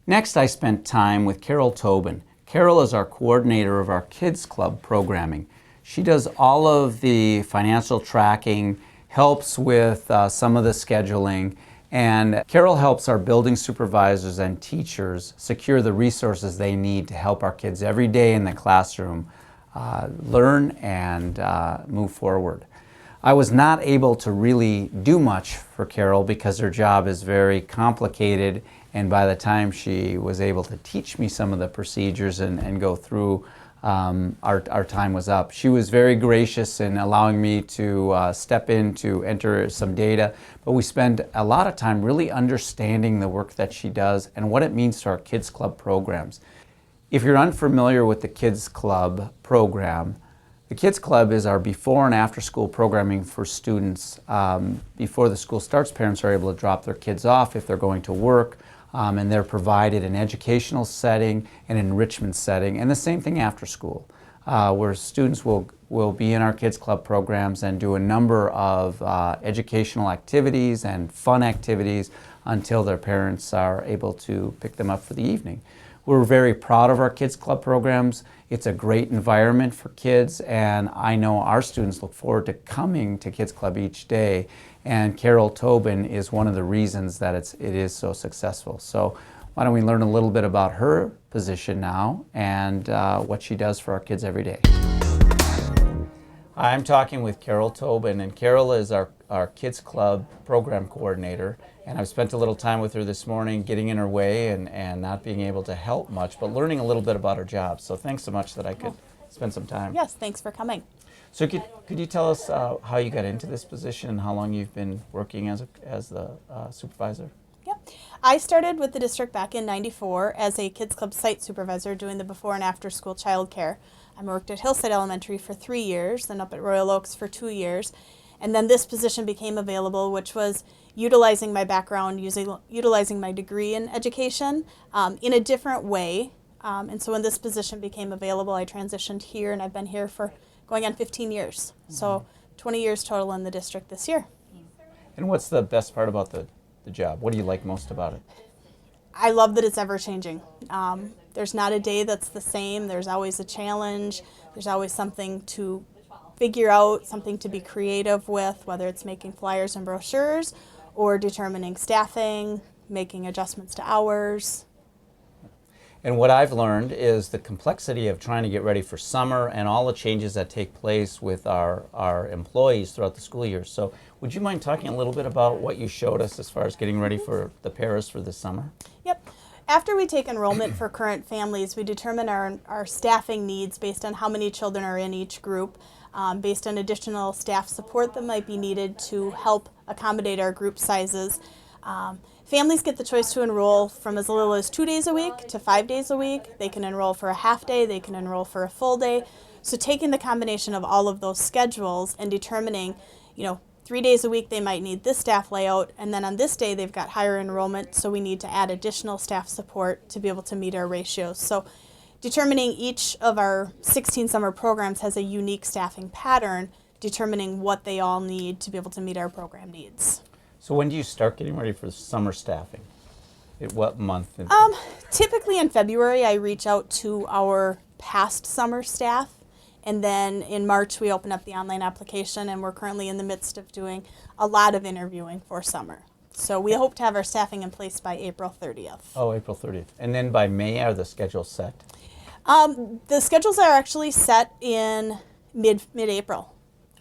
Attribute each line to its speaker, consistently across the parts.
Speaker 1: Next, I spent time with Carol Tobin. Carol is our coordinator of our Kids Club programming. She does all of the financial tracking, helps with some of the scheduling, and Carol helps our building supervisors and teachers secure the resources they need to help our kids every day in the classroom learn and move forward. I was not able to really do much for Carol because her job is very complicated, and by the time she was able to teach me some of the procedures and go through, our time was up. She was very gracious in allowing me to step in to enter some data, but we spend a lot of time really understanding the work that she does and what it means to our Kids Club programs. If you're unfamiliar with the Kids Club program, the Kids Club is our before and after school programming for students. Before the school starts, parents are able to drop their kids off if they're going to work, and they're provided an educational setting, an enrichment setting, and the same thing after school, where students will be in our Kids Club programs and do a number of educational activities and fun activities until their parents are able to pick them up for the evening. We're very proud of our Kids Club programs. It's a great environment for kids, and I know our students look forward to coming to Kids Club each day, and Carol Tobin is one of the reasons that it is so successful. So why don't we learn a little bit about her position now and what she does for our kids every day. I'm talking with Carol Tobin, and Carol is our Kids Club program coordinator, and I've spent a little time with her this morning getting in her way and not being able to help much, but learning a little bit about her job. So thanks so much that I could spend some time.
Speaker 2: Yes, thanks for coming.
Speaker 1: So could you tell us how you got into this position and how long you've been working as the supervisor?
Speaker 2: Yep. I started with the district back in '94 as a Kids Club site supervisor doing the before and after school childcare. I worked at Hillside Elementary for 3 years, then up at Royal Oaks for 2 years. And then this position became available, which was utilizing my background, utilizing my degree in education in a different way. And so when this position became available, I transitioned here, and I've been here for going on 15 years. So 20 years total in the district this year.
Speaker 1: And what's the best part about the job? What do you like most about it?
Speaker 2: I love that it's ever changing. There's not a day that's the same. There's always a challenge. There's always something to figure out, something to be creative with, whether it's making flyers and brochures or determining staffing, making adjustments to hours.
Speaker 1: And what I've learned is the complexity of trying to get ready for summer and all the changes that take place with our employees throughout the school year. So would you mind talking a little bit about what you showed us as far as getting ready for the paras for this summer?
Speaker 2: Yep. After we take enrollment for current families, we determine our staffing needs based on how many children are in each group, based on additional staff support that might be needed to help accommodate our group sizes. Families get the choice to enroll from as little as 2 days a week to 5 days a week. They can enroll for a half day, they can enroll for a full day. So taking the combination of all of those schedules and determining, 3 days a week they might need this staff layout, and then on this day they've got higher enrollment, so we need to add additional staff support to be able to meet our ratios. So determining each of our 16 summer programs has a unique staffing pattern, determining what they all need to be able to meet our program needs.
Speaker 1: So when do you start getting ready for summer staffing? What month?
Speaker 2: Typically in February I reach out to our past summer staff, and then in March we open up the online application, and we're currently in the midst of doing a lot of interviewing for summer. So we hope to have our staffing in place by April 30th.
Speaker 1: Oh, April 30th. And then by May are the schedules set?
Speaker 2: The schedules are actually set in mid-April.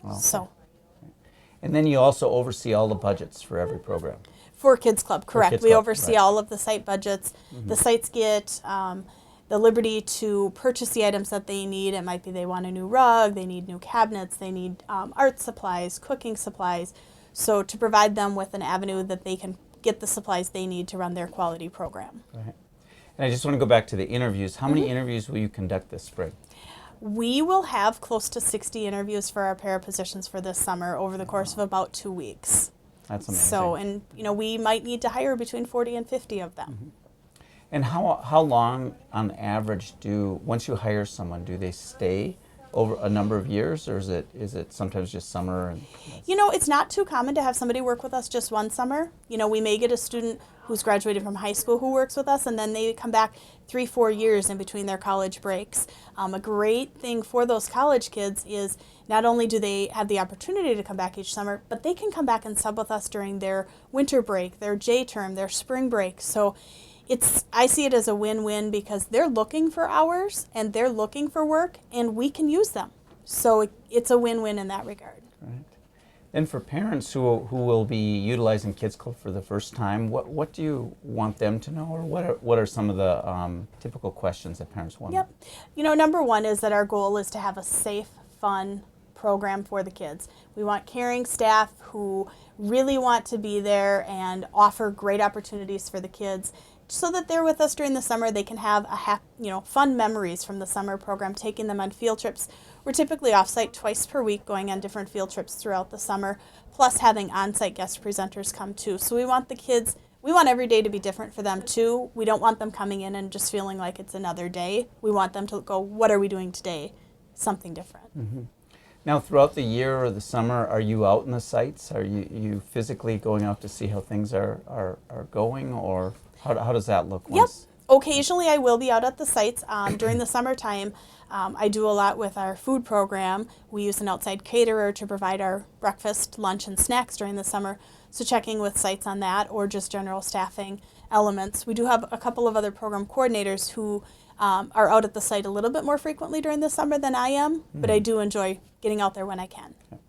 Speaker 1: Okay.
Speaker 2: So.
Speaker 1: And then you also oversee all the budgets for every program?
Speaker 2: For Kids Club, correct.
Speaker 1: Kids
Speaker 2: we
Speaker 1: Club,
Speaker 2: oversee
Speaker 1: right.
Speaker 2: all of the site budgets. Mm-hmm. The sites get the liberty to purchase the items that they need. It might be they want a new rug, they need new cabinets, they need art supplies, cooking supplies. So to provide them with an avenue that they can get the supplies they need to run their quality program.
Speaker 1: Right. And I just want to go back to the interviews. How many interviews will you conduct this spring?
Speaker 2: We will have close to 60 interviews for our para positions for this summer over the course of about 2 weeks.
Speaker 1: That's amazing.
Speaker 2: So, and we might need to hire between 40 and 50 of them.
Speaker 1: Mm-hmm. And how long on average once you hire someone, do they stay over a number of years, or is it sometimes just summer? And
Speaker 2: It's not too common to have somebody work with us just one summer. We may get a student who's graduated from high school who works with us, and then they come back 3-4 years in between their college breaks. A great thing for those college kids is not only do they have the opportunity to come back each summer, but they can come back and sub with us during their winter break, their J term, their spring break. So I see it as a win-win because they're looking for hours and they're looking for work, and we can use them. So it's a win-win in that regard.
Speaker 1: Right. And for parents who will be utilizing Kids Club for the first time, what do you want them to know, or what are some of the typical questions that parents want?
Speaker 2: Yep. Number one is that our goal is to have a safe, fun program for the kids. We want caring staff who really want to be there and offer great opportunities for the kids so that they're with us during the summer. They can have fun memories from the summer program, taking them on field trips. We're typically off-site twice per week, going on different field trips throughout the summer, plus having on-site guest presenters come too. So we want every day to be different for them too. We don't want them coming in and just feeling like it's another day. We want them to go, what are we doing today? Something different.
Speaker 1: Mm-hmm. Now, throughout the year or the summer, are you out in the sites? Are you physically going out to see how things are going, or how does that look?
Speaker 2: Yep. Occasionally I will be out at the sites. During the summertime, I do a lot with our food program. We use an outside caterer to provide our breakfast, lunch, and snacks during the summer. So checking with sites on that, or just general staffing elements. We do have a couple of other program coordinators who are out at the site a little bit more frequently during the summer than I am, but I do enjoy getting out there when I can.
Speaker 1: Okay.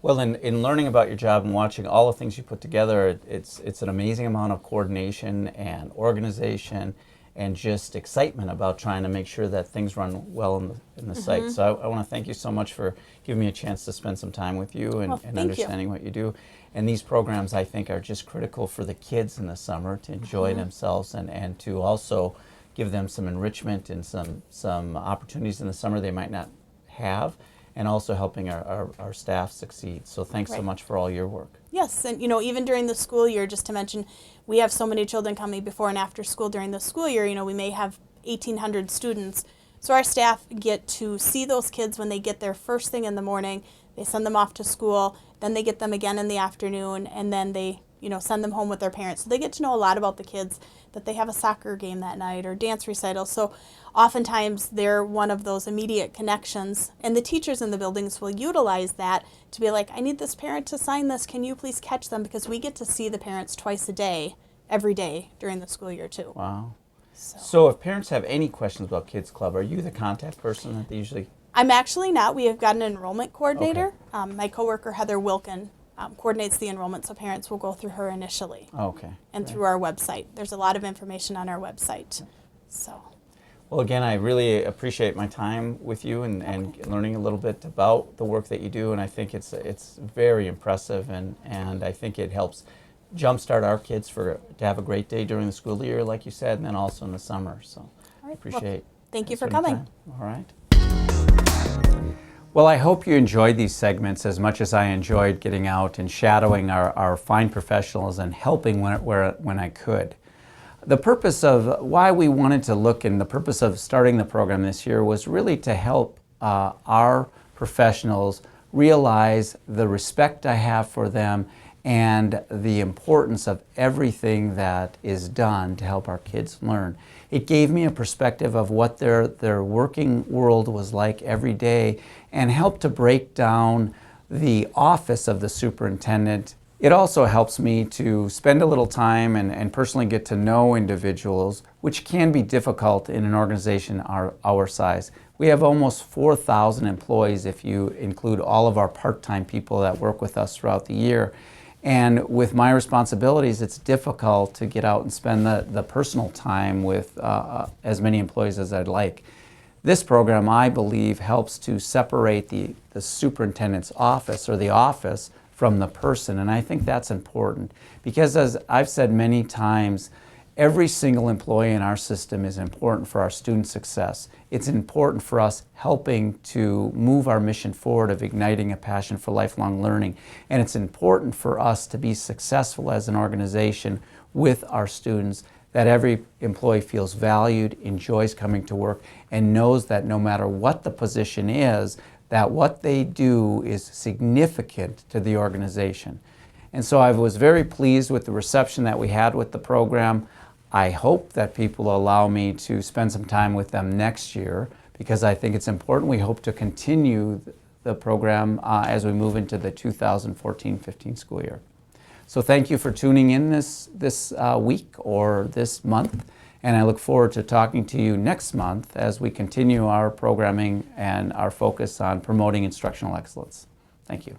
Speaker 1: Well, in learning about your job and watching all the things you put together, it's an amazing amount of coordination and organization and just excitement about trying to make sure that things run well in the site. So I want to thank you so much for giving me a chance to spend some time with you and understanding what you do. And these programs, I think, are just critical for the kids in the summer to enjoy themselves and to also give them some enrichment and some opportunities in the summer they might not have, and also helping our staff succeed. So thanks so much for all your work.
Speaker 2: Yes, and even during the school year, just to mention, we have so many children coming before and after school during the school year. We may have 1,800 students. So our staff get to see those kids when they get there first thing in the morning. They send them off to school, then they get them again in the afternoon, and then they send them home with their parents. So they get to know a lot about the kids, that they have a soccer game that night or dance recital. So oftentimes they're one of those immediate connections, and the teachers in the buildings will utilize that to be like, I need this parent to sign this. Can you please catch them? Because we get to see the parents twice a day, every day during the school year too.
Speaker 1: Wow. So if parents have any questions about Kids Club, are you the contact person that they usually?
Speaker 2: I'm actually not. We have got an enrollment coordinator. Okay. My coworker, Heather Wilkin, coordinates the enrollment, so parents will go through her initially.
Speaker 1: Okay.
Speaker 2: And through our website. There's a lot of information on our website. So.
Speaker 1: Well, again, I really appreciate my time with you and learning a little bit about the work that you do, and I think it's very impressive, and I think it helps jumpstart our kids to have a great day during the school year, like you said, and then also in the summer. So I appreciate.
Speaker 2: Thank you for coming.
Speaker 1: All right. Well, I hope you enjoyed these segments as much as I enjoyed getting out and shadowing our fine professionals and helping when I could. The purpose of why we wanted to look, and the purpose of starting the program this year, was really to help our professionals realize the respect I have for them and the importance of everything that is done to help our kids learn. It gave me a perspective of what their working world was like every day, and helped to break down the office of the superintendent. It also helps me to spend a little time and personally get to know individuals, which can be difficult in an organization our size. We have almost 4,000 employees if you include all of our part-time people that work with us throughout the year. And with my responsibilities, it's difficult to get out and spend the personal time with as many employees as I'd like. This program, I believe, helps to separate the superintendent's office, or the office, from the person. And I think that's important because, as I've said many times, every single employee in our system is important for our student success. It's important for us helping to move our mission forward of igniting a passion for lifelong learning. And it's important for us to be successful as an organization with our students, that every employee feels valued, enjoys coming to work, and knows that no matter what the position is, that what they do is significant to the organization. And so I was very pleased with the reception that we had with the program. I hope that people will allow me to spend some time with them next year, because I think it's important. We hope to continue the program as we move into the 2014-15 school year. So thank you for tuning in this week or this month, and I look forward to talking to you next month as we continue our programming and our focus on promoting instructional excellence. Thank you.